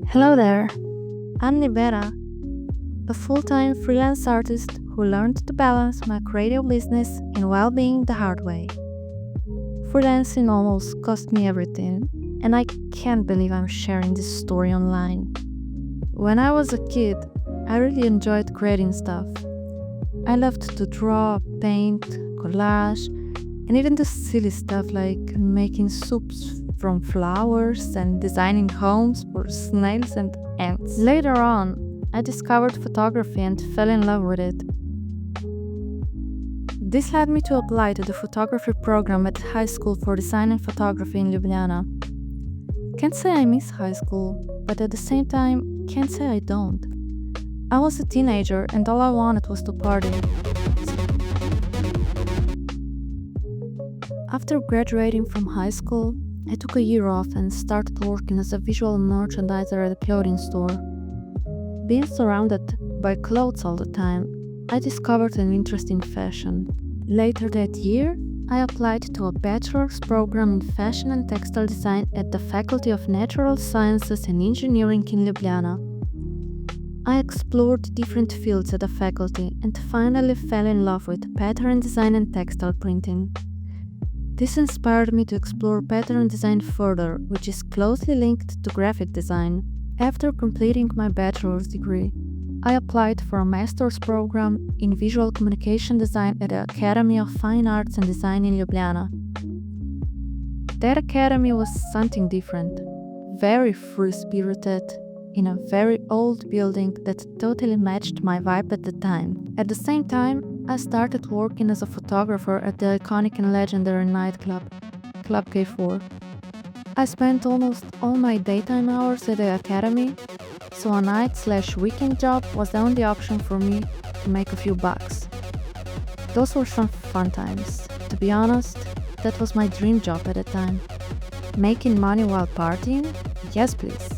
Hello there, I'm Nibera, a full-time freelance artist who learned to balance my creative business and well-being the hard way. Freelancing almost cost me everything, and I can't believe I'm sharing this story online. When I was a kid, I really enjoyed creating stuff. I loved to draw, paint, collage, and even do silly stuff like making soups from flowers and designing homes for snails and ants. Later on, I discovered photography and fell in love with it. This led me to apply to the photography program at high school for design and photography in Ljubljana. Can't say I miss high school, but at the same time, can't say I don't. I was a teenager and all I wanted was to party. After graduating from high school, I took a year off and started working as a visual merchandiser at a clothing store. Being surrounded by clothes all the time, I discovered an interest in fashion. Later that year, I applied to a bachelor's program in fashion and textile design at the Faculty of Natural Sciences and Engineering in Ljubljana. I explored different fields at the faculty and finally fell in love with pattern design and textile printing. This inspired me to explore pattern design further, which is closely linked to graphic design. After completing my bachelor's degree, I applied for a master's program in visual communication design at the Academy of Fine Arts and Design in Ljubljana. That academy was something different, very free-spirited, in a very old building that totally matched my vibe at the time. At the same time, I started working as a photographer at the iconic and legendary nightclub, Club K4. I spent almost all my daytime hours at the academy, so a night/weekend job was the only option for me to make a few bucks. Those were some fun times. To be honest, that was my dream job at the time. Making money while partying? Yes, please.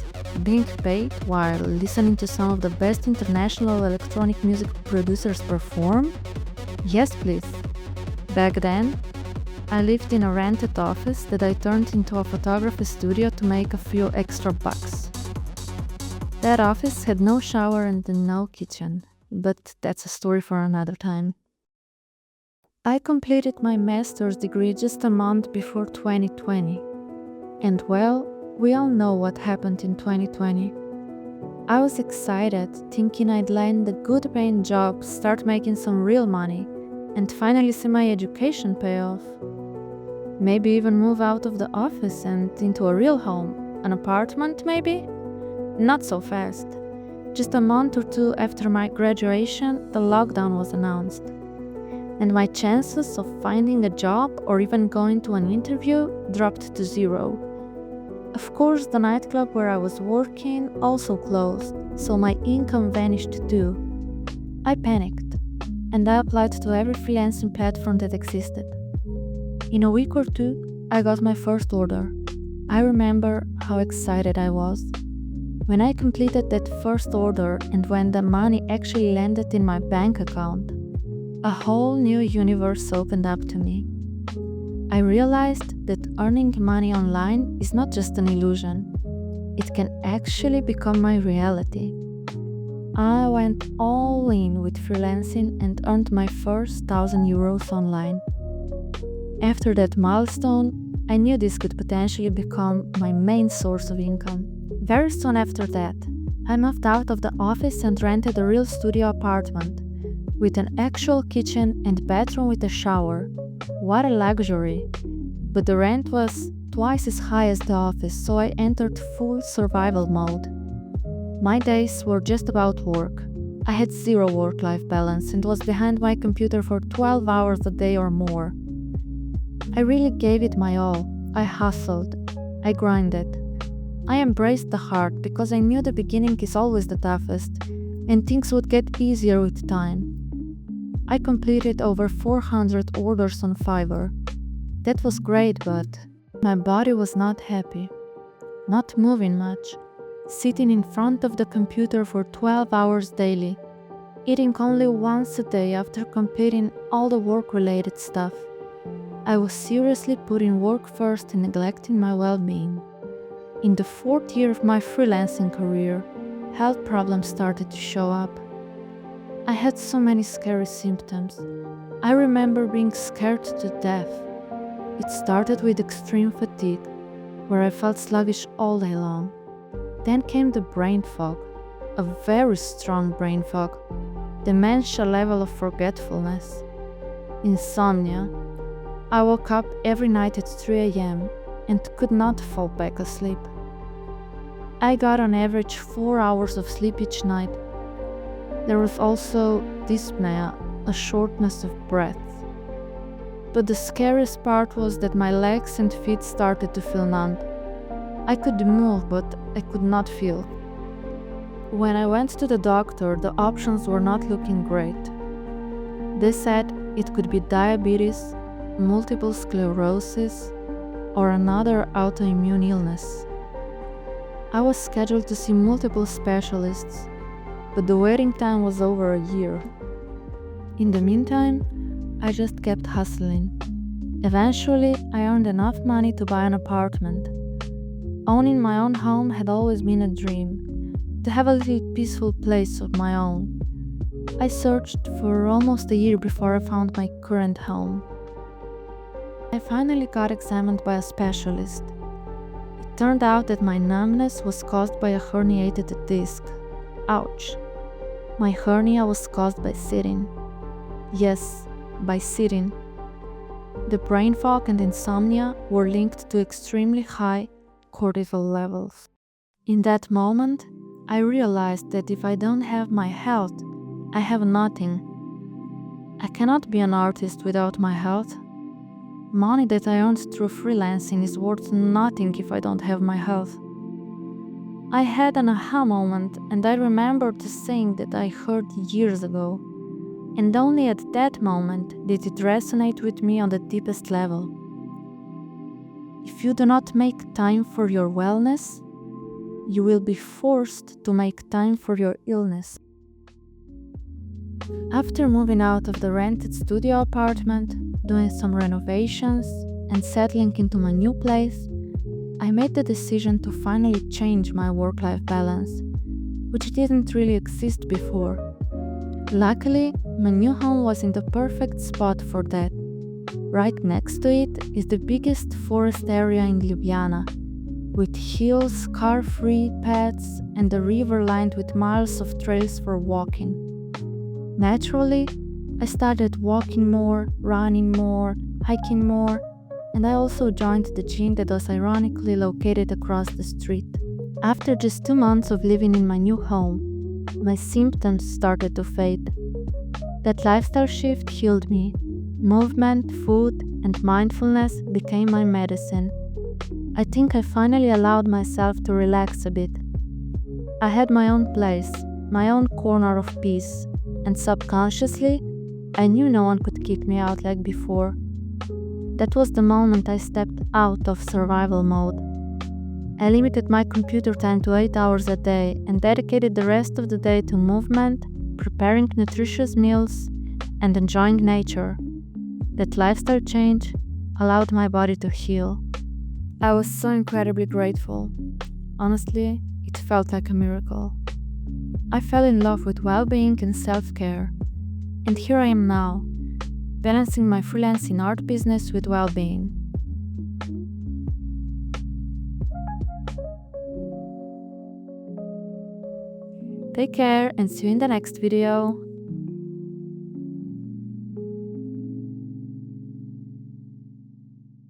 Being paid while listening to some of the best international electronic music producers perform? Yes, please. Back then, I lived in a rented office that I turned into a photography studio to make a few extra bucks. That office had no shower and no kitchen, but that's a story for another time. I completed my master's degree just a month before 2020. And well, we all know what happened in 2020. I was excited, thinking I'd land a good paying job, start making some real money, and finally see my education pay off. Maybe even move out of the office and into a real home, an apartment maybe? Not so fast. Just a month or two after my graduation, the lockdown was announced. And my chances of finding a job or even going to an interview dropped to zero. Of course, the nightclub where I was working also closed, so my income vanished too. I panicked, and I applied to every freelancing platform that existed. In a week or two, I got my first order. I remember how excited I was. When I completed that first order and when the money actually landed in my bank account, a whole new universe opened up to me. I realized that earning money online is not just an illusion. It can actually become my reality. I went all in with freelancing and earned my first 1,000 euros online. After that milestone, I knew this could potentially become my main source of income. Very soon after that, I moved out of the office and rented a real studio apartment with an actual kitchen and bathroom with a shower. What a luxury! But the rent was twice as high as the office, so I entered full survival mode. My days were just about work. I had zero work-life balance and was behind my computer for 12 hours a day or more. I really gave it my all. I hustled. I grinded. I embraced the hard because I knew the beginning is always the toughest, and things would get easier with time. I completed over 400 orders on Fiverr. That was great, but my body was not happy. Not moving much, sitting in front of the computer for 12 hours daily, eating only once a day after completing all the work-related stuff. I was seriously putting work first and neglecting my well-being. In the 4th year of my freelancing career, health problems started to show up. I had so many scary symptoms. I remember being scared to death. It started with extreme fatigue, where I felt sluggish all day long. Then came the brain fog, a very strong brain fog, dementia level of forgetfulness. Insomnia. I woke up every night at 3 a.m. and could not fall back asleep. I got on average 4 hours of sleep each night. There was also dyspnea, a shortness of breath. But the scariest part was that my legs and feet started to feel numb. I could move, but I could not feel. When I went to the doctor, the options were not looking great. They said it could be diabetes, multiple sclerosis, or another autoimmune illness. I was scheduled to see multiple specialists, but the waiting time was over a year. In the meantime, I just kept hustling. Eventually, I earned enough money to buy an apartment. Owning my own home had always been a dream, to have a little peaceful place of my own. I searched for almost a year before I found my current home. I finally got examined by a specialist. It turned out that my numbness was caused by a herniated disc. Ouch! My hernia was caused by sitting. Yes, by sitting. The brain fog and insomnia were linked to extremely high cortisol levels. In that moment, I realized that if I don't have my health, I have nothing. I cannot be an artist without my health. Money that I earned through freelancing is worth nothing if I don't have my health. I had an aha moment, and I remembered a saying that I heard years ago. And only at that moment did it resonate with me on the deepest level. If you do not make time for your wellness, you will be forced to make time for your illness. After moving out of the rented studio apartment, doing some renovations, and settling into my new place, I made the decision to finally change my work-life balance, which didn't really exist before. Luckily, my new home was in the perfect spot for that. Right next to it is the biggest forest area in Ljubljana, with hills, car-free paths, and a river lined with miles of trails for walking. Naturally, I started walking more, running more, hiking more, and I also joined the gym that was ironically located across the street. After just 2 months of living in my new home, my symptoms started to fade. That lifestyle shift healed me. Movement, food, and mindfulness became my medicine. I think I finally allowed myself to relax a bit. I had my own place, my own corner of peace, and subconsciously, I knew no one could kick me out like before. That was the moment I stepped out of survival mode. I limited my computer time to 8 hours a day and dedicated the rest of the day to movement, preparing nutritious meals, and enjoying nature. That lifestyle change allowed my body to heal. I was so incredibly grateful. Honestly, it felt like a miracle. I fell in love with well-being and self-care. And here I am now, balancing my freelancing art business with well-being. Take care and see you in the next video.